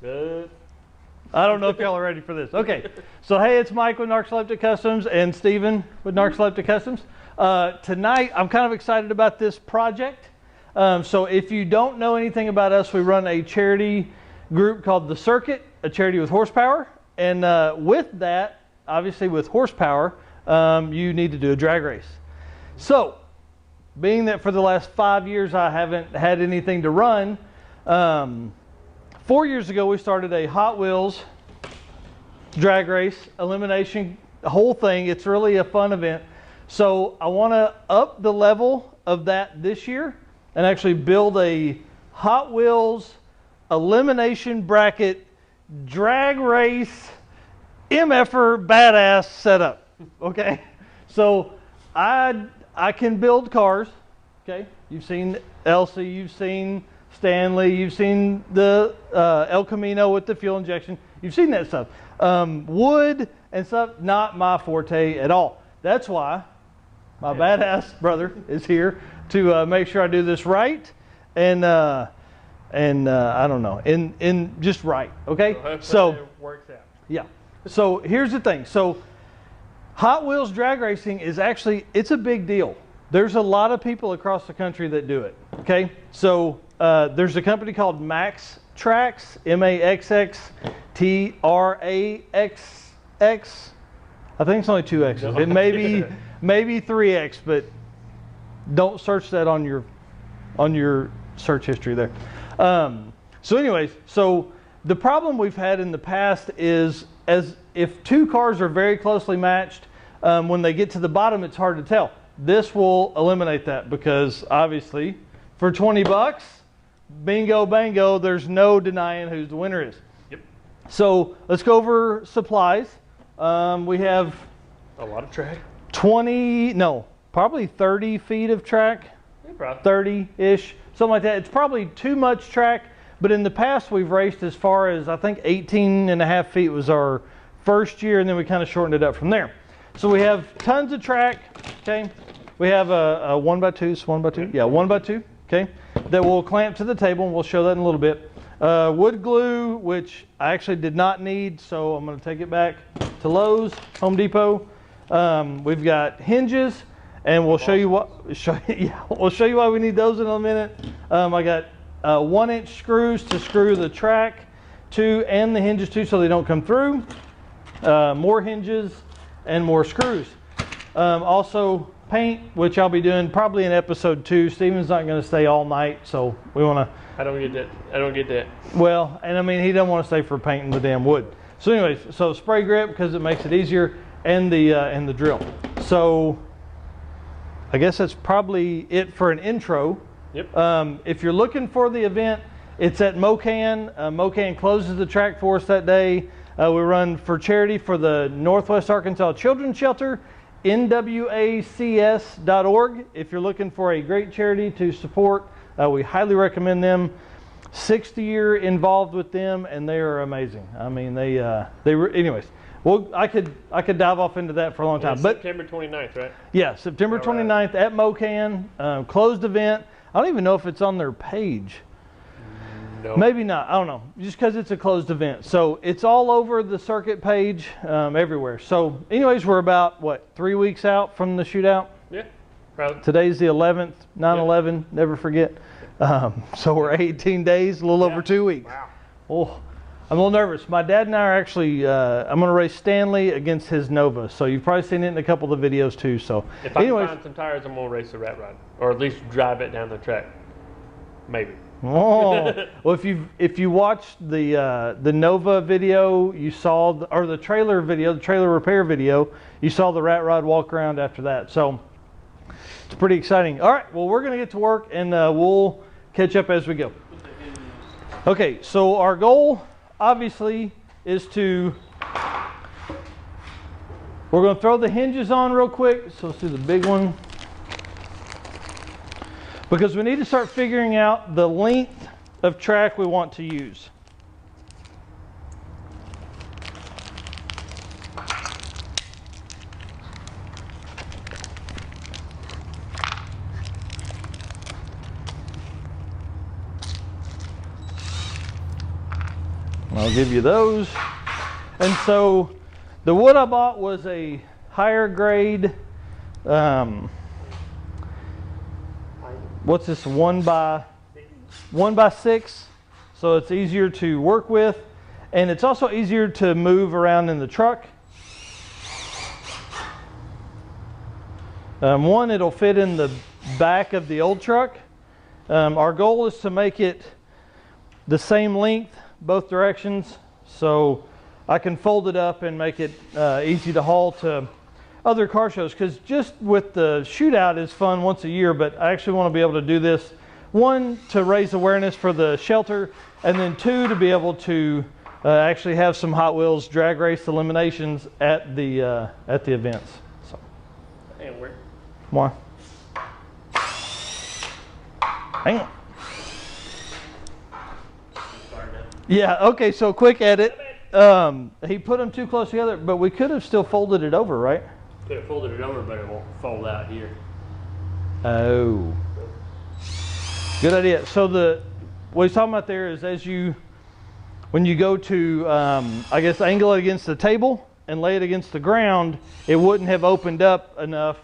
I don't know if y'all are ready for this. Okay, so hey, it's Mike with Narcoleptic Customs and Steven with Narcoleptic Customs. Tonight, I'm kind of excited about this project. So if you don't know anything about us, we run a charity group called The Circuit, a charity with horsepower. And with that, obviously with horsepower, you need to do a drag race. So, being that for the last 5 years I haven't had anything to run, 4 years ago we started a Hot Wheels drag race, elimination, the whole thing. It's really a fun event. So I want to up the level of that this year and actually build a Hot Wheels elimination bracket drag race MFer badass setup. Okay, so I can build cars. Okay, you've seen Elsie, you've seen Stanley, you've seen the El Camino with the fuel injection. You've seen that stuff. Wood and stuff, not my forte at all. That's why my badass brother is here to make sure I do this right and I don't know, in just right. Okay, so it works out. Yeah. So here's the thing. So Hot Wheels drag racing is actually, it's a big deal. There's a lot of people across the country that do it. Okay. So there's a company called Max Trax, MAXXTRAXX. I think it's only 2 X's. No. It maybe 3 X, but don't search that on your search history there. So anyways, so the problem we've had in the past is as if 2 cars are very closely matched, when they get to the bottom, it's hard to tell. This will eliminate that because obviously for 20 bucks, bingo, bango, there's no denying who the winner is. Yep. So let's go over supplies. We have A lot of track. probably 30 feet of track, Yeah, probably. 30-ish, something like that. It's probably too much track, but in the past we've raced as far as, I think 18 and a half feet was our first year, and then we kind of shortened it up from there. So we have tons of track, okay? We have a 1x2, it's 1x2? Yeah, 1x2, okay? That we'll clamp to the table, and we'll show that in a little bit. Wood glue, which I actually did not need, so I'm going to take it back to Lowe's, Home Depot. We've got hinges, and we'll show you we'll show you why we need those in a minute. I got 1-inch screws to screw the track to and the hinges too, so they don't come through. More hinges and more screws. Also paint, which I'll be doing probably in episode 2. Steven's not going to stay all night, so we want to. I don't get that. Well, and I mean, he doesn't want to stay for painting the damn wood. So anyways, so spray grip because it makes it easier, and the drill. So I guess that's probably it for an intro. Yep. If you're looking for the event, it's at Mocan. Mocan closes the track for us that day. We run for charity for the Northwest Arkansas Children's Shelter, nwacs.org. If you're looking for a great charity to support, we highly recommend them. 6th year involved with them, and they are amazing. I mean, anyways. Well, I could dive off into that for a long time. But September 29th, right? Yeah, September 29th at Mocan, closed event. I don't even know if it's on their page. No. Maybe not. I don't know. Just because it's a closed event. So it's all over the circuit page, everywhere. So anyways, we're about, 3 weeks out from the shootout? Yeah, probably. Today's the 11th, 9/11, never forget. So we're 18 days, a little over 2 weeks. Wow. Oh, I'm a little nervous. My dad and I are actually, I'm going to race Stanley against his Nova. So you've probably seen it in a couple of the videos too. So If I can find some tires, I'm going to race the Rat Rod. Or at least drive it down the track. Maybe. Oh, well, if you watched the Nova video, you saw the trailer video, the trailer repair video, you saw the Rat Rod walk around after that. So it's pretty exciting. All right, well, we're going to get to work, and we'll catch up as we go. Okay, so our goal obviously is we're going to throw the hinges on real quick. So let's do the big one. Because we need to start figuring out the length of track we want to use. I'll give you those. And so the wood I bought was a higher grade, what's this, 1x6, so it's easier to work with, and it's also easier to move around in the truck. One, it'll fit in the back of the old truck. Our goal is to make it the same length both directions, so I can fold it up and make it easy to haul to other car shows, because just with the shootout is fun once a year, but I actually want to be able to do this, one, to raise awareness for the shelter, and then two, to be able to actually have some Hot Wheels drag race eliminations at the events. So. And where? Why? Hang on. Yeah, okay, so quick edit. He put them too close together, but we could have still folded it over, right? Could have folded it over, but it won't fold out here. Oh. Good idea. So what he's talking about there is when you go to, I guess, angle it against the table and lay it against the ground, it wouldn't have opened up enough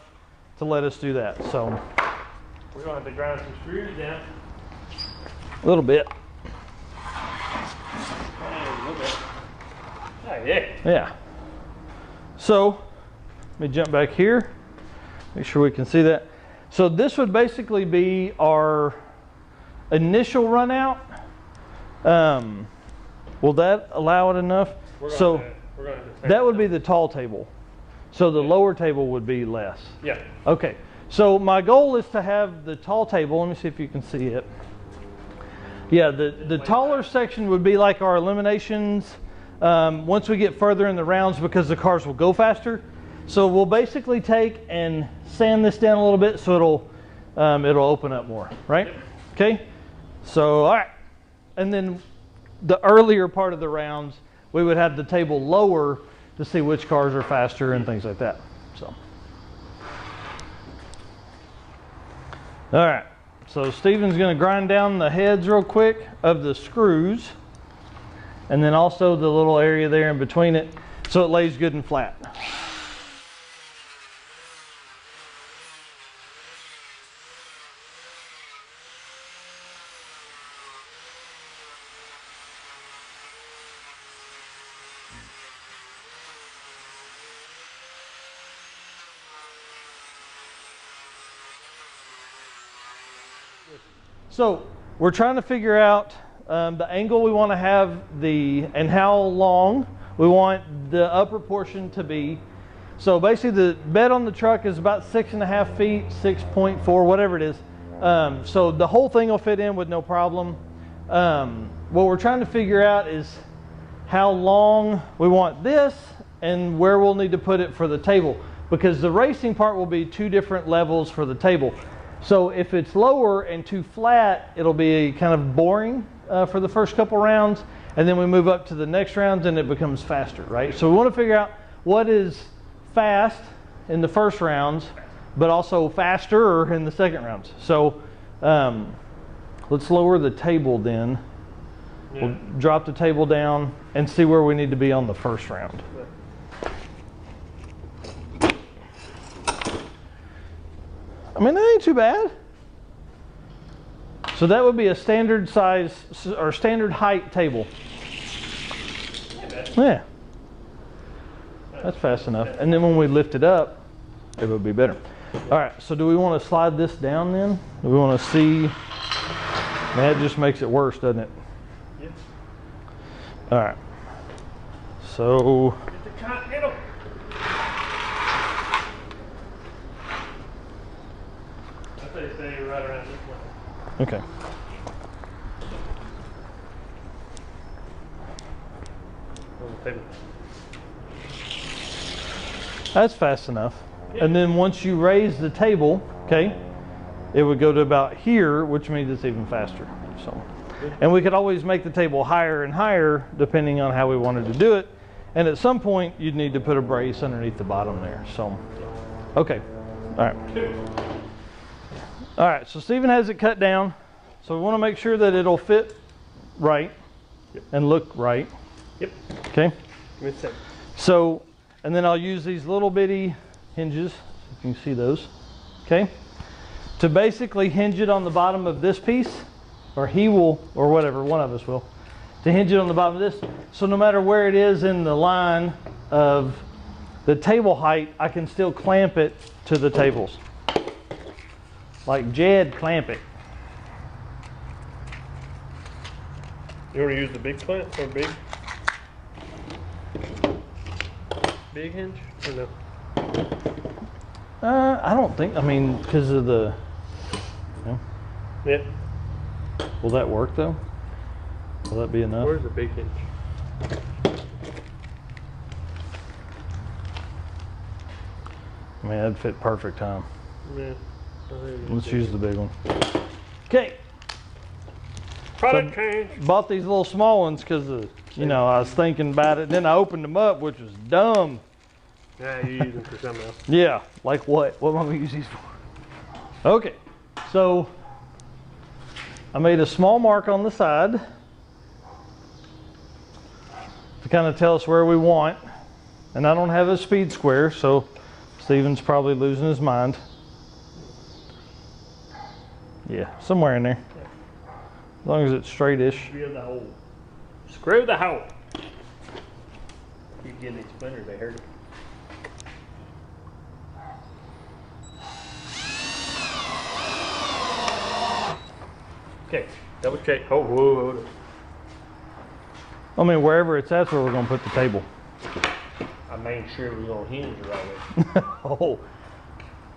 to let us do that. So we're going to have to grind some screws down. A little bit. Oh, yeah. Yeah. So let me jump back here. Make sure we can see that. So this would basically be our initial run out. Will that allow it enough? That would be the tall table. So the lower table would be less. Yeah. Okay. So my goal is to have the tall table. Let me see if you can see it. Yeah, the taller section would be like our eliminations once we get further in the rounds, because the cars will go faster. So we'll basically take and sand this down a little bit so it'll open up more, right? Yep. Okay. So all right, and then the earlier part of the rounds, we would have the table lower to see which cars are faster and things like that. So, all right. So Stephen's going to grind down the heads real quick of the screws, and then also the little area there in between it, so it lays good and flat. So we're trying to figure out the angle we want to have and how long we want the upper portion to be. So basically the bed on the truck is about 6.5 feet, 6.4, whatever it is. So the whole thing will fit in with no problem. What we're trying to figure out is how long we want this and where we'll need to put it for the table, because the racing part will be 2 different levels for the table. So if it's lower and too flat, it'll be kind of boring for the first couple rounds, and then we move up to the next rounds and it becomes faster, right? So we want to figure out what is fast in the first rounds, but also faster in the second rounds. So let's lower the table then. Yeah. We'll drop the table down and see where we need to be on the first round. I mean, that ain't too bad. So that would be a standard size or standard height table. Yeah. That's fast enough. And then when we lift it up, it would be better. All right, so do we want to slide this down then? Do we want to see? That just makes it worse, doesn't it? Yeah. All right. So. Get the Continental. They stay right around this way. Okay. That's fast enough. Yeah. And then once you raise the table, okay, it would go to about here, which means it's even faster. So, and we could always make the table higher and higher depending on how we wanted to do it. And at some point, you'd need to put a brace underneath the bottom there. So, okay. All right. All right, so Stephen has it cut down. So we want to make sure that it'll fit right. Yep. and look right. Yep. Okay. Give me a second. So, and then I'll use these little bitty hinges, if you can see those, okay, to basically hinge it on the bottom of this piece, or he will, or whatever, one of us will, to hinge it on the bottom of this. So no matter where it is in the line of the table height, I can still clamp it to the tables. Like Jed, clamp it. You want to use the big clamp or big hinge or no? I don't think, I mean, because of the, you know, Yeah. will that work though? Will that be enough? Where's the big hinge? I mean, that'd fit perfect, Tom. Yeah. Let's use the big one. Okay. Product change. Bought these little small ones because, you know, I was thinking about it. Then I opened them up, which was dumb. Yeah, you use them for something else. Yeah, like what? What am I going to use these for? Okay, so I made a small mark on the side to kind of tell us where we want. And I don't have a speed square, so Steven's probably losing his mind. Yeah, somewhere in there. As long as it's straightish. Screw the hole. Screw the hole. Keep getting these splinters, they hurt. Okay, double check. Oh, whoa. I mean, wherever it's at, where we're going to put the table. I made sure it was on hinge the right way. Oh.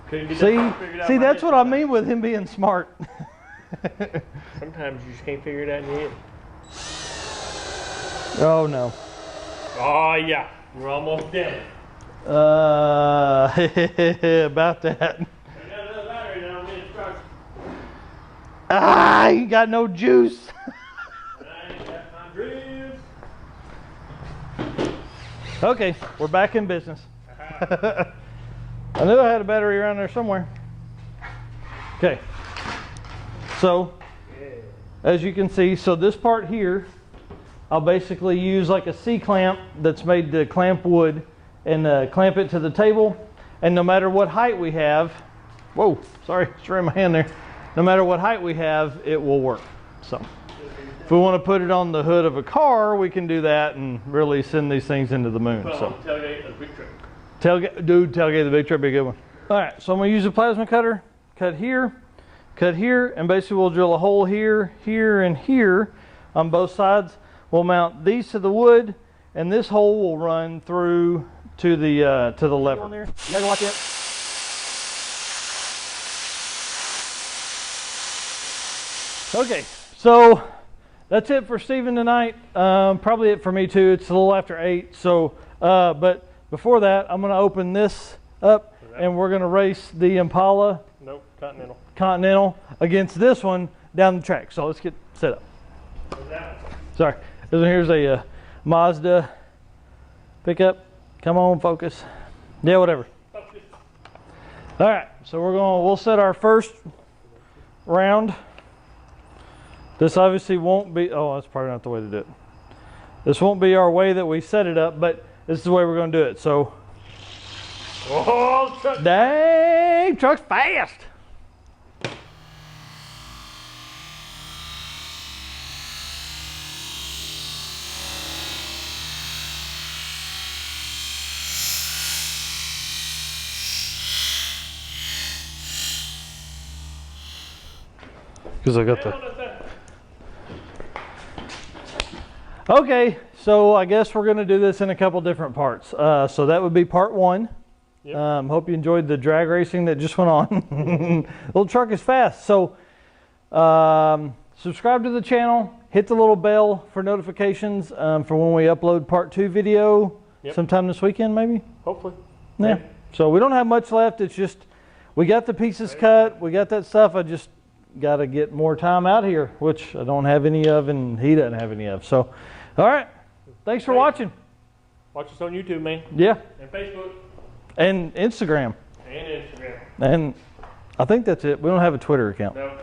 Couldn't get that part figured out See, in my that's head what I sometimes. mean with him being smart. Sometimes you just can't figure it out in your head. Oh no. Oh yeah, we're almost done. About that. I got another battery down in the truck. Ah, you got no juice. And I ain't got my drift. Okay, we're back in business. I knew I had a battery around there somewhere. Okay. So, as you can see, so this part here, I'll basically use like a C-clamp that's made to clamp wood and clamp it to the table. And no matter what height we have, whoa, sorry, straight my hand there. No matter what height we have, it will work. So, if we want to put it on the hood of a car, we can do that and really send these things into the moon. Well, So, tailgate of the big truck. tailgate the big truck, be a good one. All right, so I'm gonna use a plasma cutter, cut here, and basically we'll drill a hole here, here, and here on both sides. We'll mount these to the wood, and this hole will run through to the lever. You gotta watch it. Okay, so that's it for Steven tonight. Probably it for me too. It's a little after 8. So, but before that, I'm gonna open this up, and we're gonna race the Impala Nope, Continental. Continental against this one down the track. So let's get set up. What's that? Sorry, this one here's a Mazda pickup. Come on, focus. Yeah, whatever. All right, so we'll set our first round. This obviously won't be, oh, that's probably not the way to do it. This won't be our way that we set it up, but this is the way we're going to do it. So, Oh, truck. dang, truck's fast. Because I got the... Okay, so I guess we're going to do this in a couple different parts. So that would be part 1. Yep. Hope you enjoyed the drag racing that just went on. Little truck is fast. So subscribe to the channel. Hit the little bell for notifications for when we upload part 2 video. Yep. Sometime this weekend maybe. Hopefully. Yeah. So we don't have much left. It's just we got the pieces cut. We got that stuff. I just got to get more time out here, which I don't have any of, and he doesn't have any of. So, all right. Thanks for watching. Watch us on YouTube, man. Yeah. And Facebook. And Instagram. And Instagram. And I think that's it. We don't have a Twitter account. No.